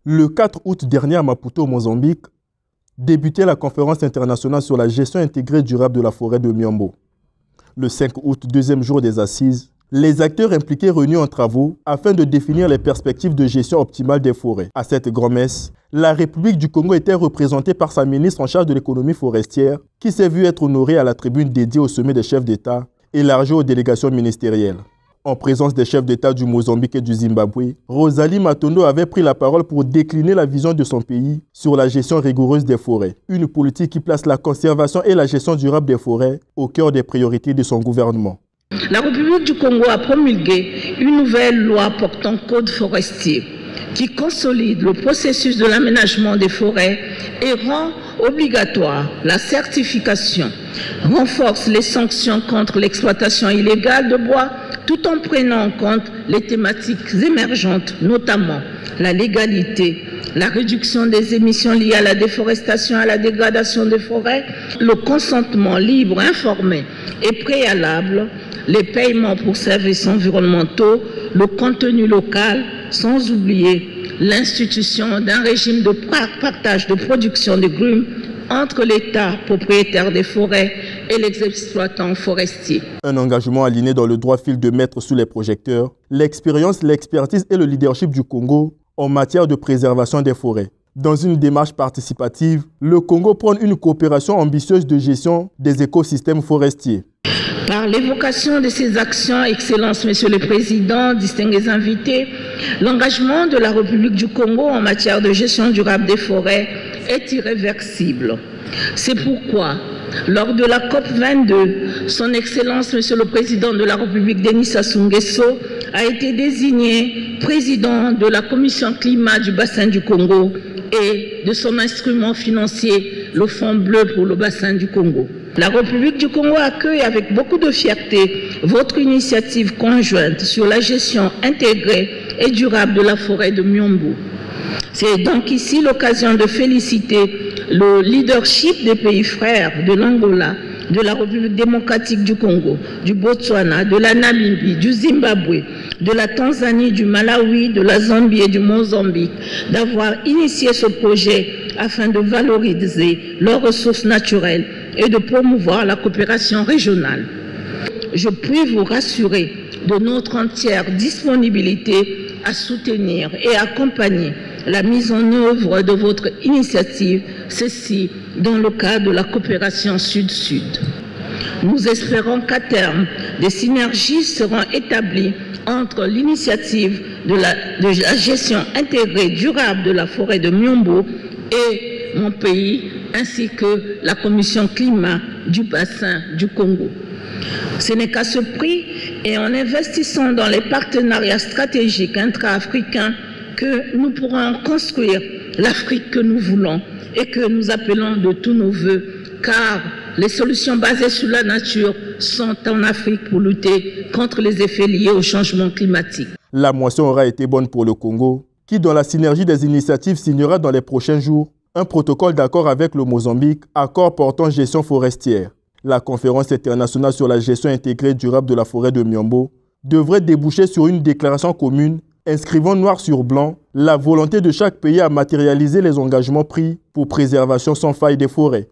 Le 4 août dernier à Maputo, au Mozambique, débutait la conférence internationale sur la gestion intégrée durable de la forêt de Miombo. Le 5 août, deuxième jour des assises, les acteurs impliqués réunis en travaux afin de définir les perspectives de gestion optimale des forêts. À cette grand-messe, la République du Congo était représentée par sa ministre en charge de l'économie forestière qui s'est vue être honorée à la tribune dédiée au sommet des chefs d'État, élargie aux délégations ministérielles. En présence des chefs d'État du Mozambique et du Zimbabwe, Rosalie Matondo avait pris la parole pour décliner la vision de son pays sur la gestion rigoureuse des forêts. Une politique qui place la conservation et la gestion durable des forêts au cœur des priorités de son gouvernement. La République du Congo a promulgué une nouvelle loi portant code forestier qui consolide le processus de l'aménagement des forêts et rend obligatoire la certification, renforce les sanctions contre l'exploitation illégale de bois tout en prenant en compte les thématiques émergentes, notamment la légalité, la réduction des émissions liées à la déforestation et à la dégradation des forêts, le consentement libre, informé et préalable, les paiements pour services environnementaux, le contenu local, sans oublier l'institution d'un régime de partage de production de grumes entre l'État, propriétaire des forêts, et les exploitants forestiers. Un engagement aligné dans le droit fil de mettre sous les projecteurs l'expérience, l'expertise et le leadership du Congo en matière de préservation des forêts. Dans une démarche participative, le Congo prône une coopération ambitieuse de gestion des écosystèmes forestiers. Par l'évocation de ces actions, Excellence, Monsieur le Président, distingués invités, l'engagement de la République du Congo en matière de gestion durable des forêts est irréversible. C'est pourquoi, lors de la COP22, Son Excellence, Monsieur le Président de la République, Denis Sassou Nguesso, a été désigné président de la Commission climat du bassin du Congo et de son instrument financier, le Fonds bleu pour le bassin du Congo. La République du Congo accueille avec beaucoup de fierté votre initiative conjointe sur la gestion intégrée et durable de la forêt de Miombo. C'est donc ici l'occasion de féliciter le leadership des pays frères de l'Angola, de la République démocratique du Congo, du Botswana, de la Namibie, du Zimbabwe, de la Tanzanie, du Malawi, de la Zambie et du Mozambique d'avoir initié ce projet afin de valoriser leurs ressources naturelles et de promouvoir la coopération régionale. Je puis vous rassurer de notre entière disponibilité à soutenir et accompagner la mise en œuvre de votre initiative, ceci dans le cadre de la coopération Sud-Sud. Nous espérons qu'à terme, des synergies seront établies entre l'initiative de la gestion intégrée durable de la forêt de Miombo et mon pays, ainsi que la Commission climat du bassin du Congo. Ce n'est qu'à ce prix et en investissant dans les partenariats stratégiques intra-africains que nous pourrons construire l'Afrique que nous voulons et que nous appelons de tous nos voeux, car les solutions basées sur la nature sont en Afrique pour lutter contre les effets liés au changement climatique. La moisson aura été bonne pour le Congo, qui dans la synergie des initiatives signera dans les prochains jours un protocole d'accord avec le Mozambique, accord portant gestion forestière. La conférence internationale sur la gestion intégrée durable de la forêt de Miombo devrait déboucher sur une déclaration commune inscrivant noir sur blanc la volonté de chaque pays à matérialiser les engagements pris pour préservation sans faille des forêts.